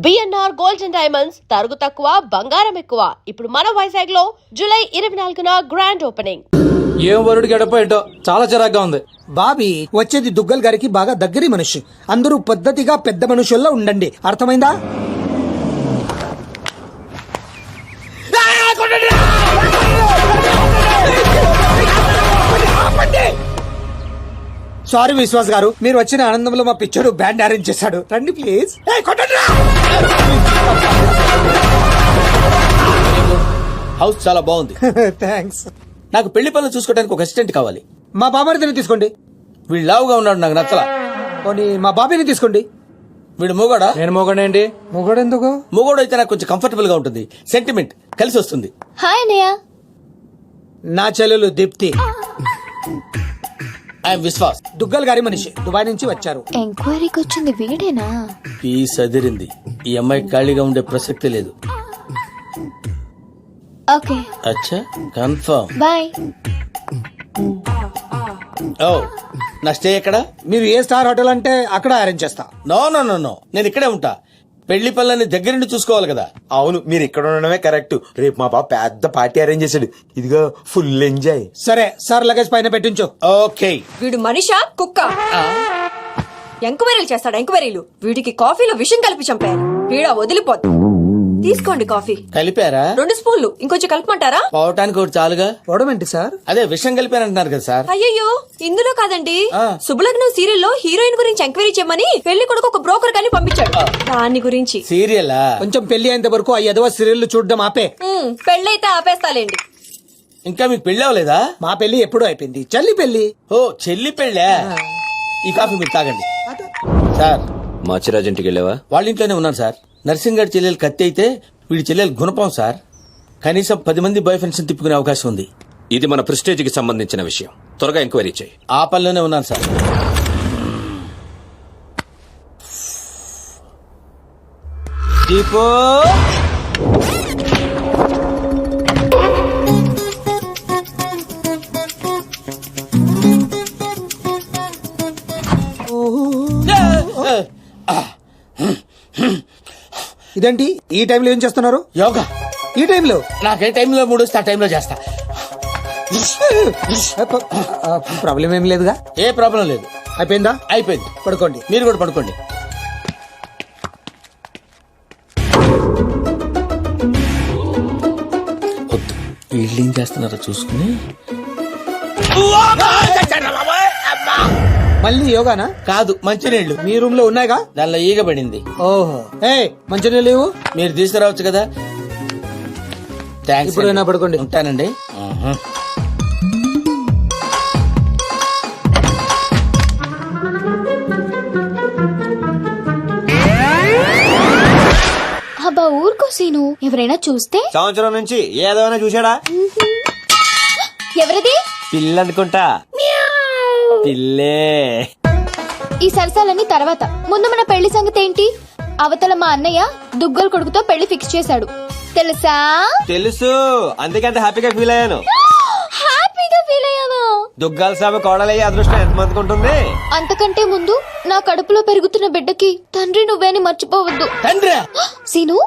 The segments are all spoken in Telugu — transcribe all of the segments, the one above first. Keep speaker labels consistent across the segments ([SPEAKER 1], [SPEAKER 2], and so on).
[SPEAKER 1] బిఎన్ఆర్ గోల్డ్ అండ్ డైమండ్స్ తరుగు తక్కువ బంగారం ఎక్కువ. ఇప్పుడు మన వైజాగ్ లో జూలై 24న గ్రాండ్ ఓపెనింగ్.
[SPEAKER 2] ఏం వరుడు గడప ఏంటో చాలా చిరాగ్గా ఉంది.
[SPEAKER 3] బాబీ వచ్చేది దుగ్గల్ గారికి బాగా దగ్గరి మనిషి. అందరూ పద్ధతిగా పెద్ద మనుషుల్లో ఉండండి, అర్థమైందా? సారీ విశ్వాస్ గారు, మీరు వచ్చిన ఆనందంలో మా పిచ్చోడు బ్యాండ్ అరేంజ్ చేశాడు. రండి ప్లీజ్.
[SPEAKER 4] హౌస్ చాలా బాగుంది.
[SPEAKER 3] థ్యాంక్స్.
[SPEAKER 4] నాకు పెళ్లి పనులు చూసుకోవడానికి ఒక అసిస్టెంట్ కావాలి.
[SPEAKER 3] మా బామ్మర్దిని తీసుకోండి.
[SPEAKER 4] వీడు లావుగా ఉన్నాడు, నాకు నచ్చలా.
[SPEAKER 3] పోనీ మా బాబీని తీసుకోండి.
[SPEAKER 4] వీడు మూగోడా?
[SPEAKER 2] నేను మొగడేంటి?
[SPEAKER 3] మొగడు ఎందుకు?
[SPEAKER 4] మూగోడు అయితే నాకు కొంచెం కంఫర్టబుల్ గా ఉంటుంది, సెంటిమెంట్ కలిసి వస్తుంది.
[SPEAKER 5] హాయ్ అన్నయ్య.
[SPEAKER 3] నా చెల్లెలు దీప్తి.
[SPEAKER 4] ఐఎమ్ విశ్వాస్,
[SPEAKER 3] దుగ్గల్ గారి మనిషి, దుబాయ్ నుంచి వచ్చారు.
[SPEAKER 5] ఎంక్వైరీకి వచ్చింది వీడేనా?
[SPEAKER 4] పీస్ అదిరింది. ఈ అమ్మాయి ఖాళీగా ఉండే ప్రసక్తి లేదు.
[SPEAKER 5] ఓకే
[SPEAKER 4] అచ్చా, కన్ఫర్మ్.
[SPEAKER 5] బాయ్.
[SPEAKER 4] ఓ, నా స్టే ఎక్కడ?
[SPEAKER 3] మీరు ఏ స్టార్ హోటల్ అంటే అక్కడ అరేంజ్ చేస్తా.
[SPEAKER 4] నో నో నో నో, నేను ఇక్కడే ఉంటా. పెళ్లి పనులని దగ్గరుండి చూసుకోవాలి కదా.
[SPEAKER 6] అవును, మీరు ఇక్కడ ఉండడమే కరెక్ట్. రేపు మా బాబు పెద్ద పార్టీ అరేంజ్ చేశాడు. ఇదిగో ఫుల్ ఎంజాయ్.
[SPEAKER 3] సరే సార్, లగేజ్ పైన పెట్టించు.
[SPEAKER 4] ఓకే.
[SPEAKER 7] వీడు మనిషా కుక్క? ఎంక్వైరీలు చేస్తాడు, ఎంక్వైరీలు. వీడికి కాఫీలో విషం కలిపి చంపారు. వీడ వదిలిపోద్దు. తీసుకోండి కాఫీ.
[SPEAKER 4] కలిపారా?
[SPEAKER 7] 2 స్పూన్లు. ఇంకొంచెం కలపమంటారా?
[SPEAKER 4] పోవటానికి ఒకటి చాలుగా.
[SPEAKER 3] పోవడం సార్?
[SPEAKER 4] అదే విషయం కలిపారంటున్నారు కదా సార్.
[SPEAKER 7] అయ్యయ్యో, ఇందులో కాదండి.
[SPEAKER 4] ఆ.
[SPEAKER 7] శుభలగ్నం సీరియల్లో హీరోయిన్ గురించి ఎంక్వైరీ చేయమని పెళ్లి కొడుకు ఒక బ్రోకర్ కానీ పంపించాడు. దాని గురించి.
[SPEAKER 4] సీరియలా?
[SPEAKER 3] కొంచెం పెళ్లి అయ్యేంత వరకు ఆ ఎదవ సీరియల్ చూడడం ఆపే.
[SPEAKER 7] పెళ్ళైతే ఆపేస్తాలేండి.
[SPEAKER 4] ఇంకా మీకు పెళ్లి అవ్వలేదా?
[SPEAKER 3] మా పెళ్లి ఎప్పుడూ అయిపోయింది. చెల్లి పెళ్లి.
[SPEAKER 4] ఓ, చెల్లి పెళ్ళా? ఈ కాఫీ మీరు తాగండి. సార్,
[SPEAKER 6] మాచిరాజ్ ఇంటికి వెళ్ళావా?
[SPEAKER 4] వాళ్ళ ఇంట్లోనే ఉన్నాను సార్. నర్సింగ్ గారి చెల్లెలు కత్తి అయితే వీడి చెల్లెలు గుణపం సార్. కనీసం 10 మంది బాయ్ ఫ్రెండ్స్ తిప్పుకునే అవకాశం ఉంది.
[SPEAKER 8] ఇది మన ప్రెస్టేజ్ కి సంబంధించిన విషయం. త్వరగా ఎంక్వైరీ చేయి.
[SPEAKER 4] ఆ పనిలోనే ఉన్నాను సార్.
[SPEAKER 6] దీపో,
[SPEAKER 3] ఇదేంటి ఈ టైంలో ఏం చేస్తున్నారు?
[SPEAKER 4] యోగా.
[SPEAKER 3] ఈ టైంలో?
[SPEAKER 4] నాకే టైంలో మూడు వస్తే ఆ టైంలో చేస్తా.
[SPEAKER 3] ప్రాబ్లం ఏం లేదుగా?
[SPEAKER 4] ఏ ప్రాబ్లం లేదు.
[SPEAKER 3] అయిపోయిందా?
[SPEAKER 4] అయిపోయింది.
[SPEAKER 3] పడుకోండి.
[SPEAKER 4] మీరు కూడా పడుకోండి. వద్దు, వీళ్ళు ఏం చేస్తున్నారో చూసుకుని.
[SPEAKER 3] మళ్ళీ యోగానా?
[SPEAKER 4] కాదు, మంచినీళ్ళు.
[SPEAKER 3] మీ రూమ్ లో ఉన్నాయిగా?
[SPEAKER 4] దానిలో ఈగ పడింది.
[SPEAKER 3] ఓహో, ఏ మంచినీళ్ళు లేవు?
[SPEAKER 4] మీరు తీసుకురావచ్చు కదా. థ్యాంక్స్.
[SPEAKER 3] ఇప్పుడైనా పడుకోండి.
[SPEAKER 4] ఉంటానండి.
[SPEAKER 5] అబ్బా ఊరుకో సీను, ఎవరైనా చూస్తే?
[SPEAKER 6] సంవత్సరం నుంచి ఏదైనా చూసాడా?
[SPEAKER 5] ఎవరిది?
[SPEAKER 6] పిల్ల అనుకుంటా. పిల్లే.
[SPEAKER 5] ఈ సరసాలన్నీ తర్వాత. ముందు మన పెళ్లి సంగతి ఏంటి? అవతల మా అన్నయ్య దుగ్గల్ కొడుకుతో పెళ్లి ఫిక్స్ చేశాడు, తెలుసా?
[SPEAKER 6] తెలుసు, అందుకంటే హ్యాపీగా ఫీల్ అయ్యాను.
[SPEAKER 5] హ్యాపీగా ఫీల్ అయ్యావా?
[SPEAKER 6] దుగ్గాల సామె కోడలయ్యే అదృష్టం ఎంతమందికి ఉంటుంది?
[SPEAKER 5] అంతకంటే ముందు నా కడుపులో పెరుగుతున్న బిడ్డకి తండ్రి నువ్వేని మర్చిపోవద్దు.
[SPEAKER 4] తండ్రి?
[SPEAKER 5] సీను,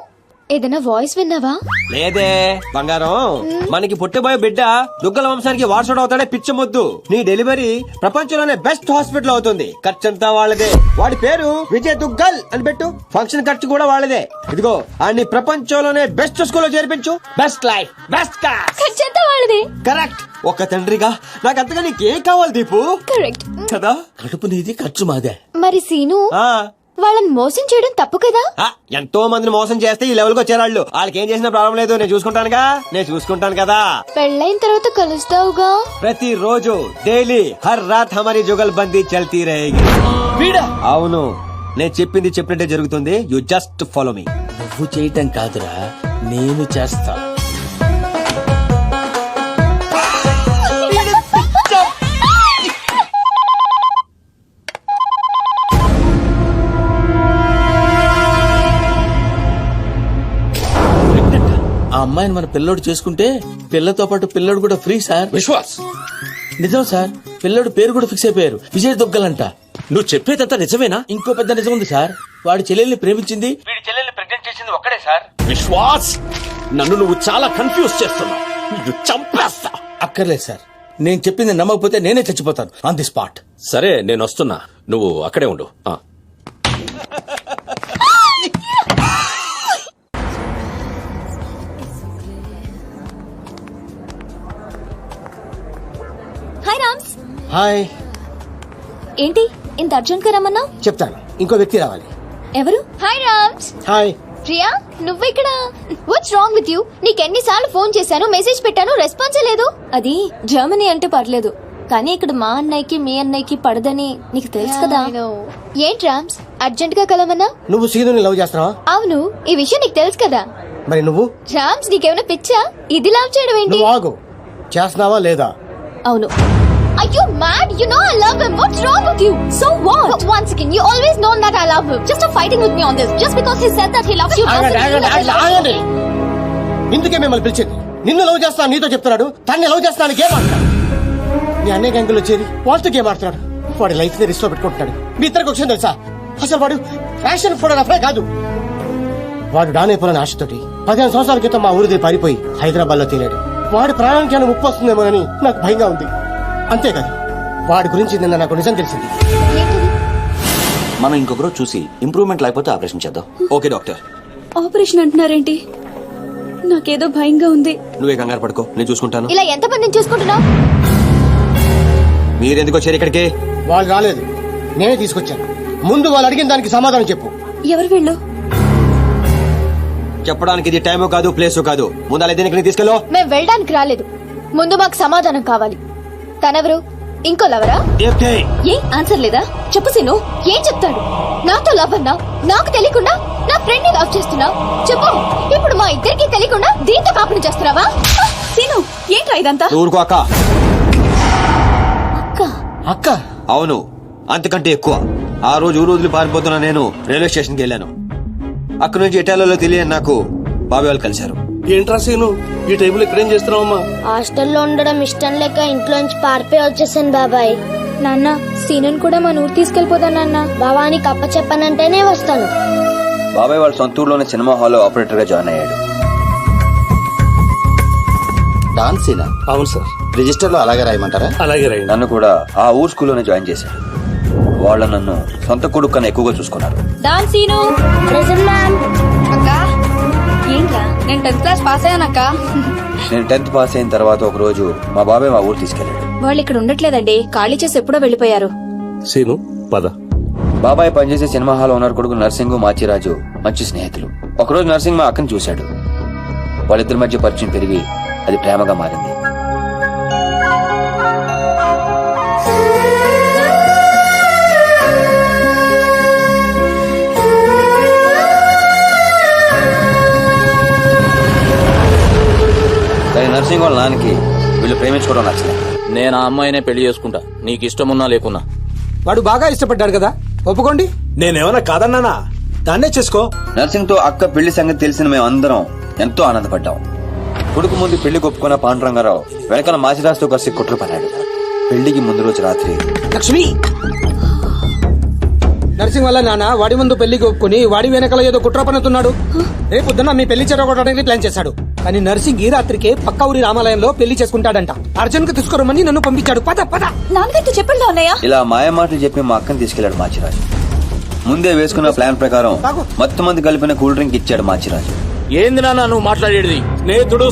[SPEAKER 5] ఏదైనా వాయిస్ విన్నావా?
[SPEAKER 6] లేదే బంగారం, మనకి పుట్టబోయే బిడ్డ దుగ్గల వంశానికి వారసుడు అవుతాడే పిచ్చి మొద్దు. నీ డెలివరీ ప్రపంచంలోనే బెస్ట్ హాస్పిటల్ అవుతుంది. ఖర్చంతా వాళ్ళదే. వాడి పేరు విజయ్ దుగ్గల్ అని పెట్టు. ఫంక్షన్ ఖర్చు కూడా వాళ్ళదే. ఇదిగో అన్ని ప్రపంచంలోనే బెస్ట్ స్కూల్లో చేర్పించు. Best life, best class.
[SPEAKER 5] ఖర్చంతా వాళ్ళది.
[SPEAKER 6] కరెక్ట్. ఒక తండ్రిగా నాకు అంతగా నీకేం కావాలి దీపు?
[SPEAKER 5] కరెక్ట్
[SPEAKER 6] కదా.
[SPEAKER 4] కడుపు నీది, ఖర్చు మాదే.
[SPEAKER 5] మరి సీను,
[SPEAKER 6] ఆ
[SPEAKER 5] వాళ్ళని మోసం చేయడం తప్పు కదా?
[SPEAKER 6] ఎంతో మందిని మోసం చేస్తే ఈ లెవెల్ కి వచ్చారు వాళ్ళు. వాళ్ళకి ఏం చేసిన ప్రాబ్లం లేదు. నేను చూసుకుంటాను కదా.
[SPEAKER 5] పెళ్ళైన తర్వాత కలుస్తావుగా?
[SPEAKER 6] ప్రతిరోజు డైలీ హర్ రాత్ హమారీ జుగల్బందీ చల్తీ రహేగి.
[SPEAKER 4] వీడా?
[SPEAKER 6] అవును, నేను చెప్పింది చెప్పినట్టే జరుగుతుంది. You just follow me.
[SPEAKER 4] నువ్వు చేయటం కాదురా, నేను చేస్తా. ఆ అమ్మాయిని మన పిల్లోడు చేసుకుంటే పిల్లతో పాటు పిల్లోడు కూడా ఫ్రీ సార్.
[SPEAKER 8] విశ్వాస్,
[SPEAKER 4] నిజం సార్, పిల్లోడు పేరు కూడా ఫిక్స్ అయిపోయారు. విజయ్ దుగ్గలంట.
[SPEAKER 8] నువ్వు చెప్పేదంతా నిజమేనా?
[SPEAKER 4] ఇంకో పెద్ద నిజం ఉంది సార్. వాడి చెల్లెల్ని ప్రేమించింది, వీడి చెల్లెల్ని యాక్సిడెంట్ చేసింది ఒక్కడే సార్.
[SPEAKER 8] విశ్వాస్, నన్ను నువ్వు చాలా కన్ఫ్యూజ్ చేస్తున్నావు. ఇది చంపేస్తా.
[SPEAKER 4] అక్కర్లేదు సార్, నేను చెప్పింది నమ్మకపోతే నేనే చచ్చిపోతాను ఆన్ ది స్పాట్.
[SPEAKER 8] సరే, నేను వస్తున్నా, నువ్వు అక్కడే ఉండు.
[SPEAKER 5] హాయ్ రామ్స్.
[SPEAKER 3] హాయ్.
[SPEAKER 5] ఏంటి ఇంత అర్జెంట్ గా రమ్మన్నావు?
[SPEAKER 3] చెప్తాను, ఇంకో వ్యక్తి రావాలి.
[SPEAKER 5] ఎవరు? హాయ్ రామ్స్.
[SPEAKER 3] హాయ్.
[SPEAKER 5] ప్రియా, నువ్వెక్కడ? What's wrong with you? నీకెన్నిసార్లు ఫోన్ చేశాను, మెసేజ్ పెట్టాను, రెస్పాన్సే లేదు.
[SPEAKER 7] అది జర్మనీ అంటే పర్లేదు, కానీ ఇక్కడ మా అన్నయ్యకి మీ అన్నయ్యకి పడదని నీకు తెలుసు కదా.
[SPEAKER 5] ఏంటి రామ్స్, అర్జెంట్ గా కలవన్నా?
[SPEAKER 3] నువ్వు సీనుని లవ్ చేస్తున్నావా?
[SPEAKER 5] అవును, ఈ విషయం నీకు తెలుసు కదా.
[SPEAKER 3] మరి నువ్వు?
[SPEAKER 5] రామ్స్, నీకేమైనా పిచ్చా? ఇది లవ్ చేయడం ఏంటి?
[SPEAKER 3] నువ్వు ఆగు, చేస్తున్నావా లేదా?
[SPEAKER 5] అవును. Are you mad? You know I love him. What's wrong with you? So what? But once again, you always known that I love him. Just stop fighting with me on this. Just because he said that he loves you doesn't mean that he loves you.
[SPEAKER 3] ఇందుకే మిమ్మల్ని పిలిచింది. నిన్ను లవ్ చేస్తా నీతో చెప్తున్నాడు, తన్ని లవ్ చేస్తాను గేమ్ ఆడుతున్నాడు. నీ అన్నయ్య గ్యాంగులో చేరి వాళ్ళతో గేమ్ ఆడుతున్నాడు. వాడి లైఫ్ ని రిస్క్ లో పెట్టుకుంటున్నాడు. మీ ఇద్దరికి వచ్చింది తెలుసా? అసలు వాడు ఫ్యాషన్ ఫోటోగ్రాఫరే కాదు. వాడు డానైపోయిన ఆశతోటి 15 సంవత్సరాల క్రితం మా ఊరిది పారిపోయి హైదరాబాద్ లో తేలాడు. వాడి ప్రాణానికి ఏమైనా ముప్పు వస్తుందేమోనని నాకు భయంగా ఉంది. అంతేకాదు, వాడి గురించి నిన్న నాకు నిజం తెలిసింది.
[SPEAKER 9] మనం ఇంకొకరు చూసి ఇంప్రూవ్మెంట్ లేకపోతే ఆపరేషన్ చేద్దాం.
[SPEAKER 6] Okay doctor.
[SPEAKER 7] ఆపరేషన్ అంటున్నారేంటి? నాకేదో భయంగా ఉంది.
[SPEAKER 6] నువ్వే కంగారు పడుకో, నేను చూసుకుంటాను.
[SPEAKER 5] ఇలా ఎంత మందిని చూసుకుంటున్నావు?
[SPEAKER 6] మీరెందుకు వచ్చారు ఇక్కడికి?
[SPEAKER 3] వాళ్ళు రాలేదు, నేనే తీసుకొచ్చాను. ముందు వాళ్ళు అడిగిన దానికి సమాధానం చెప్పు.
[SPEAKER 7] ఎవరు వీళ్ళు?
[SPEAKER 6] చెప్పడానికి ఇది టైము కాదు, ప్లేసు కాదు. ముందు అలా దీనికి తీసుకెళ్ళు.
[SPEAKER 5] మేము వెళ్ళడానికి రాలేదు, ముందు మాకు సమాధానం కావాలి. తనెవరు? ఇంకో లవరా? ఏ ఆన్సర్ లేదా? చెప్పు సీను, ఏం చెప్తాడు? నాతో లవ్ అన్నావు, నాకు తెలియకుండా నా ఫ్రెండ్ ని లవ్ చేస్తున్నావు. చెప్పు, ఇప్పుడు మా ఇద్దరికి తెలియకుండా దీంతో కాపురం చేస్తున్నావా?
[SPEAKER 7] సీను, ఏంట్రా ఇదంతా?
[SPEAKER 6] ఊరుకో అక్క.
[SPEAKER 5] అక్క?
[SPEAKER 3] అక్క?
[SPEAKER 6] అవును, అంతకంటే ఎక్కువ. ఆ రోజు ఊరు వదిలి పారిపోతున్నా నేను రైల్వే స్టేషన్ కి వెళ్ళాను. అక్కడి నుంచి ఇటాలియాలో తెలియని నాకు బాబాయ్ వాళ్ళు కలిశారు.
[SPEAKER 4] ఏంట్రా సీను, ఈ టైంలో ఇక్కడేం చేస్తున్నావమ్మా?
[SPEAKER 10] హాస్టల్లో ఉండడం ఇష్టం లేక ఇంట్లోంచి పారిపోయి వచ్చేసాను బాబాయ్.
[SPEAKER 5] నాన్న, సీనుని కూడా మన ఊరు తీసుకెళ్లిపోదా నాన్న?
[SPEAKER 10] బాబాని కప్ప చెప్పనంటేనే వస్తాను.
[SPEAKER 9] బాబాయ్ వాళ్ళ సొంత ఊర్లోనే సినిమా హాల్లో ఆపరేటర్ గా జాయిన్ అయ్యాడు. డాన్సీనా?
[SPEAKER 4] అవును సార్.
[SPEAKER 9] రిజిస్టర్ లో అలాగే రాయమంటారా?
[SPEAKER 4] అలాగే రాయండి.
[SPEAKER 9] నన్ను కూడా ఆ ఊరు స్కూల్లోనే జాయిన్ చేశాడు. వాళ్ళ నన్ను సొంత కొడుకు కన్నా ఎక్కువగా చూసుకున్నారు.
[SPEAKER 7] డాన్ సీను.
[SPEAKER 10] Present ma'am.
[SPEAKER 7] అక్క, ఏంట్రా? నేను 10th క్లాస్ పాస్ అయ్యానక్క.
[SPEAKER 9] నేను 10th పాస్ అయిన తర్వాత ఒక రోజు మా బాబాయ్ మా ఊరు తీసుకెళ్లాడు.
[SPEAKER 7] వాళ్ళు ఇక్కడ ఉండట్లేదండి, ఖాళీ చేసి ఎప్పుడో వెళ్ళిపోయారు.
[SPEAKER 4] సీను పద.
[SPEAKER 9] బాబాయ్ పనిచేసే సినిమా హాల్ ఓనర్ కొడుకు నర్సింగ్, మాచిరాజు మంచి స్నేహితులు. ఒకరోజు నర్సింగ్ మా అక్కని చూశాడు. వాళ్ళిద్దరి మధ్య పరిచయం పెరిగి అది ప్రేమగా మారింది. కానీ నర్సింగ్ వాళ్ళ నాన్నకి వీళ్ళు ప్రేమించుకోవడం నచ్చలేదు.
[SPEAKER 2] నేను ఆ అమ్మాయినే పెళ్లి చేసుకుంటా, నీకు ఇష్టమున్నా లేకున్నా.
[SPEAKER 3] వాడు బాగా ఇష్టపడ్డాడు కదా, ఒప్పుకోండి.
[SPEAKER 4] నేనేమన్నా కాదన్నానా? దాన్నే చేసుకో.
[SPEAKER 9] నర్సింగ్ తో అక్క పెళ్లి సంగతి తెలిసిన మేము అందరం ఎంతో ఆనందపడ్డాం. కొడుకు ముందు పెళ్లి ఒప్పుకున్న పాండురంగారావు వెనకాల మాచిరాజుతో కలిసి కుట్ర పన్నాడు. పెళ్లికి ముందు రోజు రాత్రి
[SPEAKER 3] లక్ష్మి, నర్సింగ్ వల్ల నాన్న వాడి ముందు పెళ్లికి ఒప్పుకుని వాడి వెనకాల ఏదో కుట్ర పన్నుతున్నాడు. రేపొద్దున మీ పెళ్లి చెడగొట్టడానికి ప్లాన్ చేశాడు. కానీ నర్సింగ్ ఈ రాత్రికే పక్క ఊరి రామాలయంలో పెళ్లి చేసుకుంటాడంట. అర్జున్ కు తీసుకురమ్మని నన్ను పంపించాడు. పద పద.
[SPEAKER 7] నాన్నగారితో చెప్పండి అన్నయ్య.
[SPEAKER 9] ఇలా మాయ మాటలు చెప్పి మా అక్కని తీసుకెళ్లాడు మాచిరాజు. ముందే వేసుకున్న ప్లాన్ ప్రకారం మొత్తం మంది కలిపిన కూల్ డ్రింక్ ఇచ్చాడు మాచిరాజు.
[SPEAKER 2] ఏంది నాన్న నువ్వు మాట్లాడేది?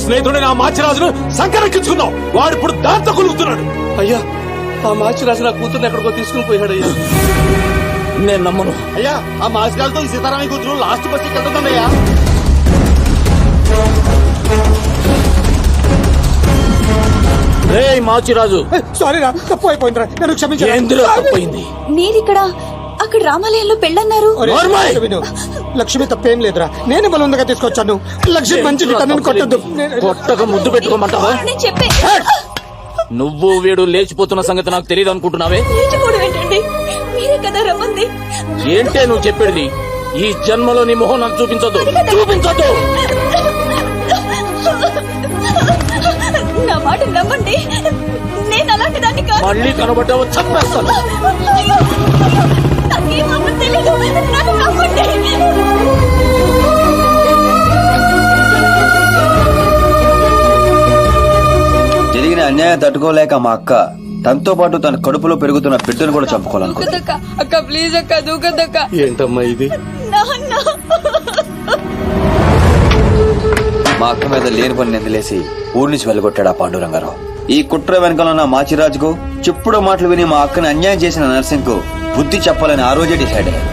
[SPEAKER 4] స్నేహితుడు నా మాచిరాజును సంకరెక్కించుకున్నావు. వాడు ఇప్పుడు దాంతో కొలుగుతున్నాడు. అయ్యా, ఆ మాచిరాజు నా కూతుర్ని ఎక్కడికో తీసుకుని పోయాడు. అయ్యా
[SPEAKER 2] నేను నమ్మను.
[SPEAKER 4] అయ్యా, ఆ మాచిరాజుతో ఈ సీతారామయ్య కూతురు లాస్ట్ బస్ వెళ్తుందయ్యా.
[SPEAKER 2] రే మాచిరాజు,
[SPEAKER 3] సారీ రా, తప్పు అయిపోయిందిరా, నన్ను క్షమించు.
[SPEAKER 2] ఏందిరా తప్పైంది?
[SPEAKER 7] మీరిక్కడ, అక్కడ రామాలయంలో పెళ్ళన్నారు.
[SPEAKER 3] లక్ష్మి తప్పేం లేదురా, నేను బలంగా తీసుకొచ్చాను. లక్ష్మి మంచిది, తనని కొట్టద్దు.
[SPEAKER 2] కొట్టక ముద్దు పెట్టుకోమంటావా?
[SPEAKER 7] నేను చెప్పే
[SPEAKER 2] నువ్వు వీడు లేచిపోతున్న సంగతి నాకు తెలియదు అనుకుంటున్నావే?
[SPEAKER 7] లేచిపోవడం ఏంటండి? మీరే కదా రమ్మంది.
[SPEAKER 2] ఏంటే నువ్వు చెప్పేది? ఈ జన్మలో నీ మొహం నాకు చూపించొద్దు, చూపించొద్దు.
[SPEAKER 7] నా మాట నమ్మండి, నేను అలాంటి దాన్ని కాదు.
[SPEAKER 2] మళ్ళీ కనబడ్డావు చంపేస్తాను.
[SPEAKER 7] నాకేం తెలీదు, నాకు నమ్మండి.
[SPEAKER 9] అన్యాయం తట్టుకోలేక మా అక్క తనతో పాటు తన కడుపులో పెరుగుతున్న బిడ్డను కూడా చంపుకోవాలనుకుంది.
[SPEAKER 7] అక్క ప్లీజ్ అక్క దూకదక్క.
[SPEAKER 4] ఏంటమ్మా ఇది?
[SPEAKER 9] మా అక్క మీద లేని పని నిందలేసి ఊరి నుంచి వెళ్ళగొట్టాడు ఆ పాండురంగారావు. ఈ కుట్ర వెనకాల ఉన్న మాచిరాజుకు చెప్పుడు మాటలు విని మా అక్కని అన్యాయం చేసిన నర్సింగ్ కు బుద్ధి చెప్పాలని ఆ రోజే డిసైడ్ అయ్యాడు.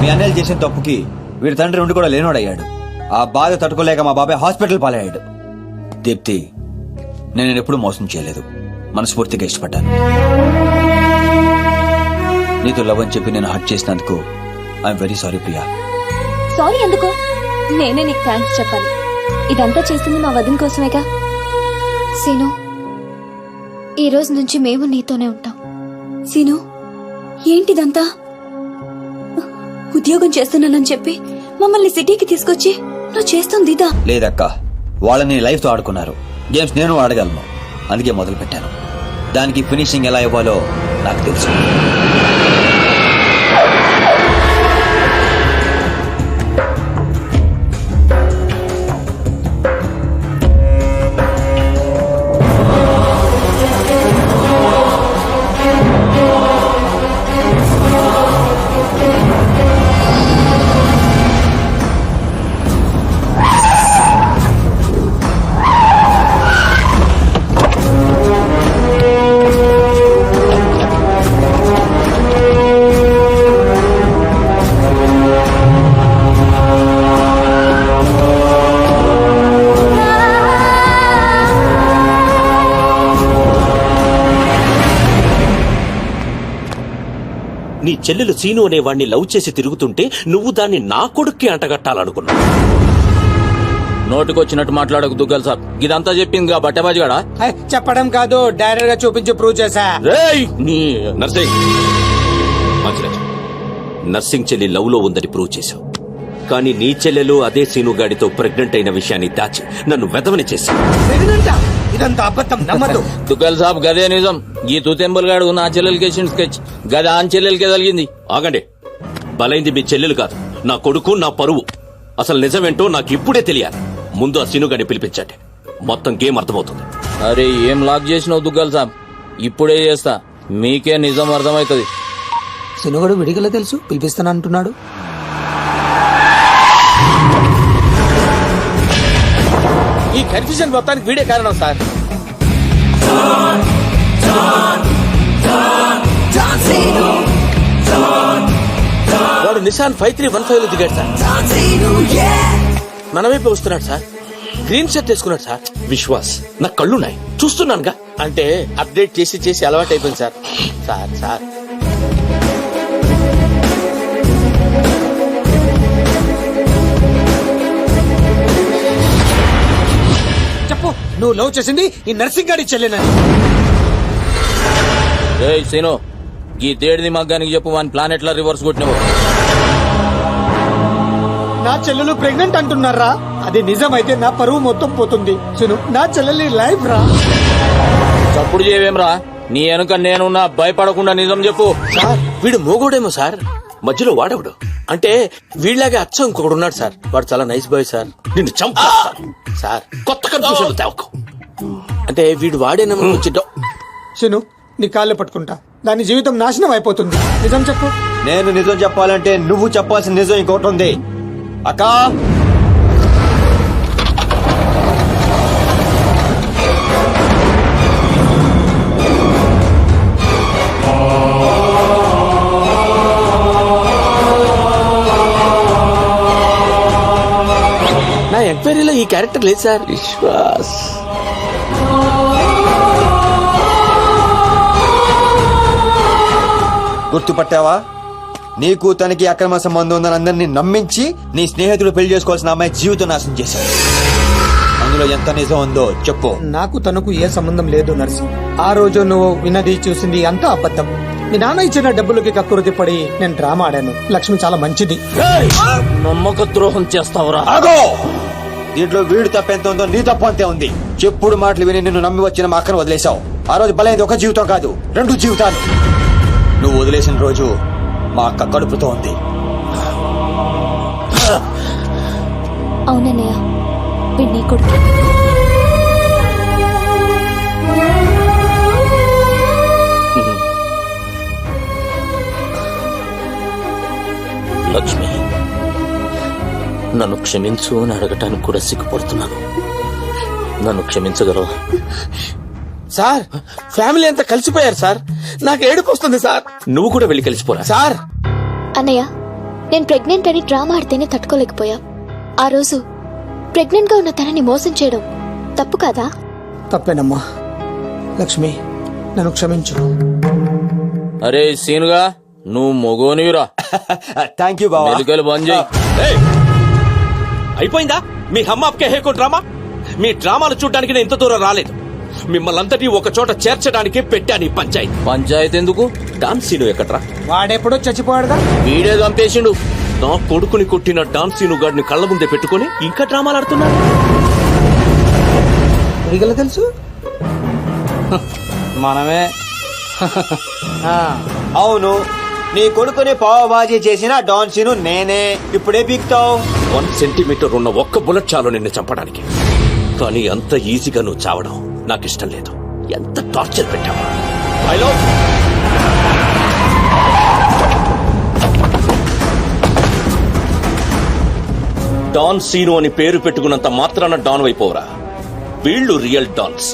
[SPEAKER 9] మీ అన్నయ్యలు చేసిన తప్పుకి వీడి తండ్రి ఉండి కూడా లేనోడయ్యాడు. ఆ బాధ తట్టుకోలేక మా బాబాయ్ హాస్పిటల్ పాలయ్యాడు. దీప్తి, నేను ఎప్పుడు మోసం చేయలేదు, మనస్ఫూర్తిగా ఇష్టపడ్డాను. నీతో లవ్ అని చెప్పి నేను హర్ట్ చేసినందుకు I'm very sorry Priya.
[SPEAKER 5] Sorry ఎందుకు? నేనే నీకు థ్యాంక్స్ చెప్పాలి. ఇదంతా చేసింది మా వదిన కోసమేగా. సీను, ఈ రోజు నుంచి మేము నీతోనే ఉంటాం.
[SPEAKER 7] సీను ఏంటిదంతా? ఉద్యోగం చేస్తున్నానని చెప్పి మమ్మల్ని సిటీకి తీసుకొచ్చి నువ్వు చేస్తుంది ఇదా?
[SPEAKER 9] లేదక్క, వాళ్ళని లైఫ్ తో ఆడుకున్నారు. గేమ్స్ నేను ఆడగలను, అందుకే మొదలు పెట్టాను. దానికి ఫినిషింగ్ ఎలా ఇవ్వాలో నాకు తెలుసు.
[SPEAKER 8] నీ చెల్లెలు సీను అనే వాణ్ణి లవ్ చేసి తిరుగుతుంటే నువ్వు దాన్ని నా కొడుక్కి అంటగట్టాలనుకున్నావు.
[SPEAKER 2] నోటికొచ్చినట్టు మాట్లాడకు దుగ్గల్ సాబ్. ఇదంతా చెప్పింది బట్టబాజిగాడా?
[SPEAKER 3] చెప్పడం కాదు, డైరెక్ట్ గా చూపించి ప్రూవ్ చేశా.
[SPEAKER 8] రేయ్ నీ నర్సింగ్ నర్సింగ్ చెల్లి లవ్ లో ఉందని ప్రూవ్ చేశావు. కానీ నీ చెల్లెలు అదే సీను గాడితో ప్రెగ్నెంట్ అయిన విషయాన్ని దాచి నన్ను వెదవని చేశావు.
[SPEAKER 3] ఇదంతా అబద్ధం, నమ్మదు.
[SPEAKER 2] దుగ్గల్ సాబ్ గదే నిజం. ఈ తూతెంబుల్ గాడు నా చెల్లెలకి వేసిన స్కెచ్ గది ఆన్ చెల్లెలకే తగిలింది.
[SPEAKER 8] ఆగండి, బలైంది మీ చెల్లెలు కాదు, నా కొడుకు, నా పరువు. అసలు నిజమేంటో నాకు ఇప్పుడే తెలియాలి. ముందు ఆ సీను గాడిని పిలిపించండి, మొత్తం గేమ్ అర్థమవుతుంది.
[SPEAKER 2] అరే ఏం లాక్ చేసినావు దుగ్గల్ సాబ్? ఇప్పుడే చేస్తా, మీకే నిజం అర్థమవుతుంది.
[SPEAKER 3] సినుగడు విడిగల తెలుసు, పిలిపిస్తానంటున్నాడు.
[SPEAKER 4] ఈ కన్ఫ్యూజన్ మొత్తానికి వీడే కారణం సార్. వాడు నిషాన్ 5315 లో దిగాడు సార్. మన వైపు వస్తున్నాడు సార్. గ్రీన్ షర్ట్ వేసుకున్నాడు సార్.
[SPEAKER 8] విశ్వాస్, నా కళ్ళున్నాయి, చూస్తున్నానుగా.
[SPEAKER 4] అంటే అప్డేట్ చేసి చేసి అలవాటు అయిపోయింది సార్. సార్ సార్ చెప్పు, నువ్వు లవ్ చేసింది ఈ నర్సింగ్ గాడి చెల్లెనని.
[SPEAKER 2] ఏయ్ సీను, ఈ తేడిది మగ్గానికి చెప్పు, వాని ప్లాన్ ఎట్లా రివర్స్ కొట్టినవు?
[SPEAKER 3] నా చెల్లెలు ప్రెగ్నెంట్ అంటున్నారా? అది నిజమైతే నా పరువు మొత్తం పోతుంది. సును, నా చెల్లెలి లైఫ్ రా.
[SPEAKER 2] చప్పుడు చేయవేమ్రా? నీ వెనుక నేనున్నా, భయపడకుండా నిజం చెప్పు.
[SPEAKER 4] సార్ వీడు మోగోడేమో సార్, మధ్యలో వాడవుడు. అంటే వీళ్ళలాగే అచ్చం ఇంకొకడు ఉన్నాడు సార్. వాడు చాలా నైస్ బాయ్ సార్.
[SPEAKER 8] నిన్ను చంపేస్తాను
[SPEAKER 4] సార్.
[SPEAKER 8] కొత్త కన్ఫ్యూజన్ తేవకు.
[SPEAKER 4] అంటే వీడు వాడేనేమో వచ్చి
[SPEAKER 3] సును, నీ కాళ్ళు పట్టుకుంటా. దాని జీవితం నాశనం అయిపోతుంది. నిజం చెప్పు.
[SPEAKER 9] నేను నిజం చెప్పాలంటే నువ్వు చెప్పాల్సిన నిజం ఇంకోటి ఉంది. అక్క,
[SPEAKER 4] నా ఎంక్వైరీలో ఈ క్యారెక్టర్ లేదు సార్. విశ్వాస్
[SPEAKER 9] గుర్తుపట్టావా? నీకు తనకి అక్రమ సంబంధం ఉందని అందరినీ నమ్మించి నీ స్నేహితుడు పెళ్లి చేసుకోవాల్సిన అమ్మాయి జీవితం నాశనం చేశావు. అందులో ఎంత నిజం ఉందో చెప్పు.
[SPEAKER 3] నాకు తనకు ఏ సంబంధం లేదు నర్సి. ఆ రోజు నువ్వు విన్నది చూసింది అంతా అబద్ధం. మీ నాన్న ఇచ్చిన డబ్బులకి కక్కురుతి పడి నేను డ్రామా ఆడాను. లక్ష్మి చాలా మంచిది.
[SPEAKER 2] నమ్మక ద్రోహం చేస్తావురా?
[SPEAKER 9] ఆగో! దీంట్లో వీడు తప్పెంత ఉందో నీ తప్పు అంతే ఉంది. చెప్పుడు మాటలు విని నిన్ను నమ్మి వచ్చిన మా అక్కను వదిలేశావు. ఆ రోజు బలైంది ఒక జీవితం కాదు, 2 జీవితాలు. నువ్వు వదిలేసిన రోజు మా అక్క కడుపుతో ఉంది.
[SPEAKER 5] అవునన్నయ్య, వీడు నీ కొడుకు.
[SPEAKER 8] లక్ష్మి, నన్ను క్షమించు అని అడగటానికి కూడా సిగ్గుపడుతున్నాను. నన్ను క్షమించగలవా?
[SPEAKER 4] సార్ ఫ్యామిలీ అంతా కలిసిపోయారు సార్. నాకు ఏడుపు వస్తుంది సార్.
[SPEAKER 8] నువ్వు కూడా వెళ్ళి కలిసిపోరా.
[SPEAKER 4] సార్
[SPEAKER 5] అన్నయ్య, నేను ప్రెగ్నెంట్ అని డ్రామా ఆడితేనే తట్టుకోలేకపోయా. ఆ రోజు ప్రెగ్నెంట్ గా ఉన్న తనని మోసం చేయడం తప్పు కాదా?
[SPEAKER 3] తప్పేనమ్మా. లక్ష్మి, నన్ను క్షమించు.
[SPEAKER 2] అరే సీనుగా, నువ్వు మొగోనివిరా.
[SPEAKER 9] థ్యాంక్ యూ బావా.
[SPEAKER 2] మెలికలు బంద్ చేయి.
[SPEAKER 8] ఏయ్! అయిపోయిందా మీ హమ్మాప్కే హేకో డ్రామా? మీ డ్రామాలు చూడ్డానికి నేను ఇంత దూరం రాలేదు. మిమ్మల్ని అంతటి ఒక చోట చేర్చడానికి పెట్టాను ఈ పంచాయతీ.
[SPEAKER 2] పంచాయతీ ఎందుకు?
[SPEAKER 8] డాన్సీను ఎక్కడ్రా?
[SPEAKER 3] వాడెప్పుడో చచ్చిపోయాడుగా.
[SPEAKER 2] వీడే చంపేసిండు.
[SPEAKER 8] నా కొడుకుని కొట్టిన డాన్సీను గాడిని కళ్ళ ముందే పెట్టుకుని ఇంకా డ్రామాలు ఆడుతున్నాడు.
[SPEAKER 3] తెలుసు మనమే.
[SPEAKER 9] అవును, నీ కొడుకుని పావబాజీ చేసిన డాన్సీను నేనే. ఇప్పుడే పీక్తావు.
[SPEAKER 8] 1 సెంటీమీటర్ ఉన్న ఒక్క బుల్లెట్ చాలు నిన్ను చంపడానికి. కానీ అంత ఈజీగా నువ్వు చావడం నాకిష్టం లేదు. ఎంత టార్చర్ పెట్టావా? హలో, డాన్ సీను అని పేరు పెట్టుకున్నంత మాత్రాన డాన్ అయిపోవరా? వీళ్ళు రియల్ డాన్స్.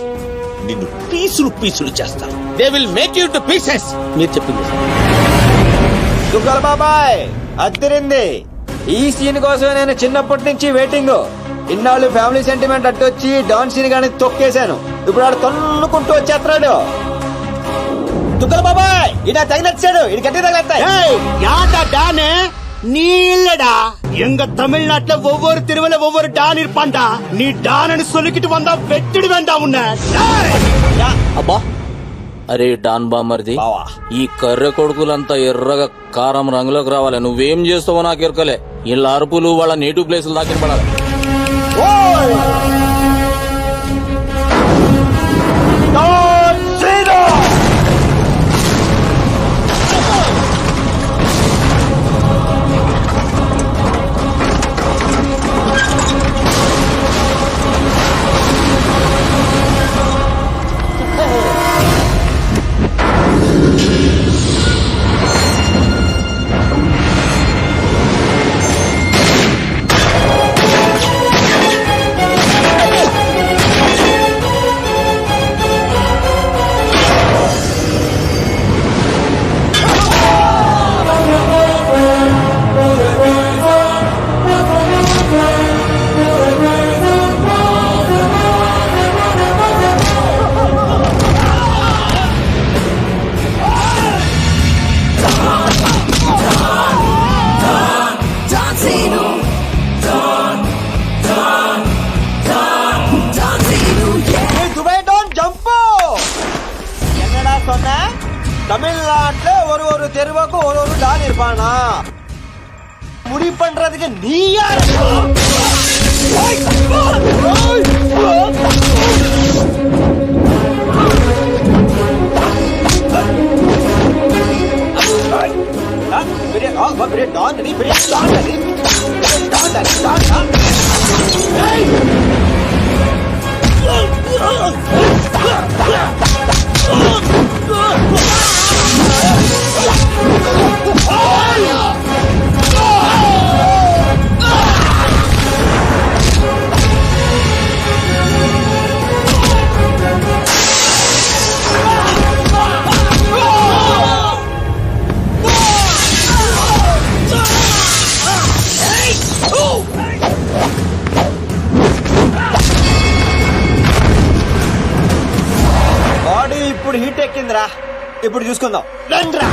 [SPEAKER 8] నిన్ను పీసులు పీసులు చేస్తారు.
[SPEAKER 4] They will make you to pieces.
[SPEAKER 8] మీరు చెప్పింది
[SPEAKER 9] దుగ్గల బాబాయ్, అద్దరింది. ఈ సీన్ కోసమే నేను చిన్నప్పటి నుంచి వెయిటింగ్. ఇన్నాళ్ళు ఫ్యామిలీ సెంటిమెంట్ అట్టొచ్చి డాన్ సీన్ గాని తొక్కేశాను. ఇప్పుడు ఆడు తన్నుకుంటూ వచ్చేస్తున్నాడు. దుగ్గల బాబాయ్, ఇడా తగినచ్చాడు. ఇది గట్టి తగిలేస్తాయి.
[SPEAKER 3] டானே நீலடா எங்க தமிழ்நாட்டுல ஒவ்வொரு தெருவுல ஒவ்வொரு டான் இருப்பான்டா. நீ டான்னு சொல்லிக்கிட்டு வந்தா வெட்டிடு வேண்டாம் உன்னை.
[SPEAKER 2] అబ్బా, అరే డాన్ బామర్ది,
[SPEAKER 9] బావా.
[SPEAKER 2] ఈ కర్రె కొడుకులంతా ఎర్రగా కారం రంగులోకి రావాలి. నువ్వేం చేస్తావో నాకు ఎరకలే. వీళ్ళ అరుపులు వాళ్ళ నేటివ్ ప్లేసులు దాకిన పడాలి.
[SPEAKER 9] தமிழ்நாட்டுல ஒரு தெருவுக்கு ஒரு டான் இருப்பானா? முடி பண்றதுக்கு நீ யாரு? பெரிய டான் நீ, பெரிய டான் நீ. బాడీ ఇప్పుడు హీట్ ఎక్కిందిరా. ఇప్పుడు చూసుకుందాం. రండ్రా.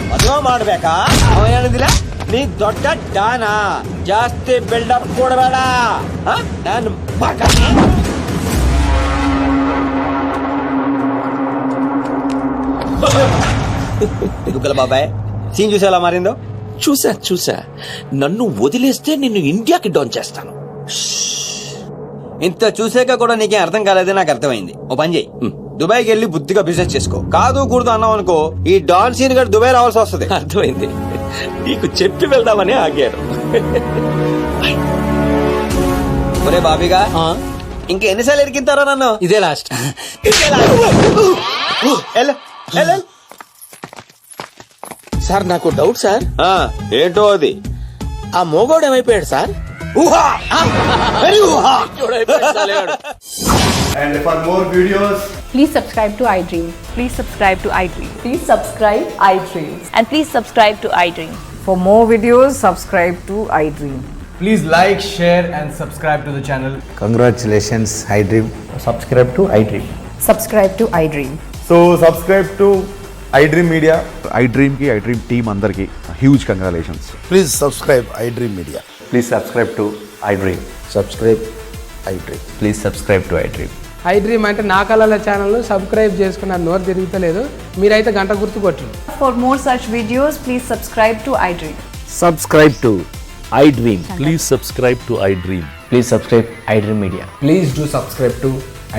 [SPEAKER 9] ಮದುವೆ ಮಾಡ್ಬೇಕಾ? ಅವ ಹೇಳಿದಿಲ್ಲ ನೀ ದೊಡ್ಡ ಡಾನ, ಜಾಸ್ತಿ ಬಿಲ್ಡಪ್ ಕೊಡಬೇಡ. ನಾನು ಮಗ
[SPEAKER 6] దుగ్గల బాబాయ్ సీన్ చూసి ఎలా మారిందో.
[SPEAKER 8] చూసా నన్ను వదిలేస్తే నిన్ను ఇండియాకి డౌన్ చేస్తాను.
[SPEAKER 6] ఇంత చూసాక కూడా నీకేం అర్థం కాలేదని నాకు అర్థమైంది. ఓ పని చేయి, దుబాయ్కి వెళ్ళి బుద్ధిగా బిజినెస్ చేసుకో. కాదు కూడదు అన్నావు అనుకో, ఈ డాన్ సీన్ గారు దుబాయ్ రావాల్సి వస్తుంది.
[SPEAKER 8] అర్థమైంది, నీకు చెప్పి వెళ్దామని ఆగాను.
[SPEAKER 6] ఒరే బాబీగా, ఇంకా ఎన్నిసార్లు ఎరికింతారా నన్ను?
[SPEAKER 4] ఇదే లాస్ట్. సార్ నాకు డౌట్ సార్.
[SPEAKER 6] ఏంటో అది.
[SPEAKER 4] ఆ మోగోడు ఏమైపోయాడు సార్?
[SPEAKER 6] ఊహా వెరీ ఊహా.
[SPEAKER 11] And for more videos,
[SPEAKER 7] Please subscribe to iDream. Please subscribe to iDream. Please subscribe iDream. And please subscribe to iDream.
[SPEAKER 12] For more videos, subscribe to iDream.
[SPEAKER 11] please like, share and subscribe to the channel.
[SPEAKER 9] Congratulations iDream.
[SPEAKER 11] Subscribe to iDream.
[SPEAKER 12] Subscribe to iDream.
[SPEAKER 11] So subscribe to iDream Media.
[SPEAKER 9] iDream కి iDream టీమ్ అందరికి huge congratulations.
[SPEAKER 11] Please subscribe iDream Media.
[SPEAKER 9] Please subscribe to iDream.
[SPEAKER 11] Subscribe iDream.
[SPEAKER 9] Please subscribe to iDream.
[SPEAKER 12] iDream అంటే నా కళల ఛానల్ సబ్స్క్రైబ్ చేసుకున్న నోరు తిరుగుతలేదు, మీరైతే గంట గుర్తు కొట్టండి.
[SPEAKER 7] For more such videos, please subscribe to iDream.
[SPEAKER 9] Subscribe to iDream.
[SPEAKER 8] Please subscribe to iDream.
[SPEAKER 9] Please subscribe iDream media.
[SPEAKER 11] Please do subscribe to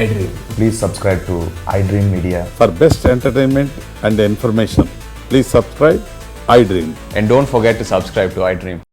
[SPEAKER 11] iDream.
[SPEAKER 9] Please subscribe to iDream media.
[SPEAKER 11] For best entertainment and information, please subscribe iDream.
[SPEAKER 9] And don't forget to subscribe to iDream.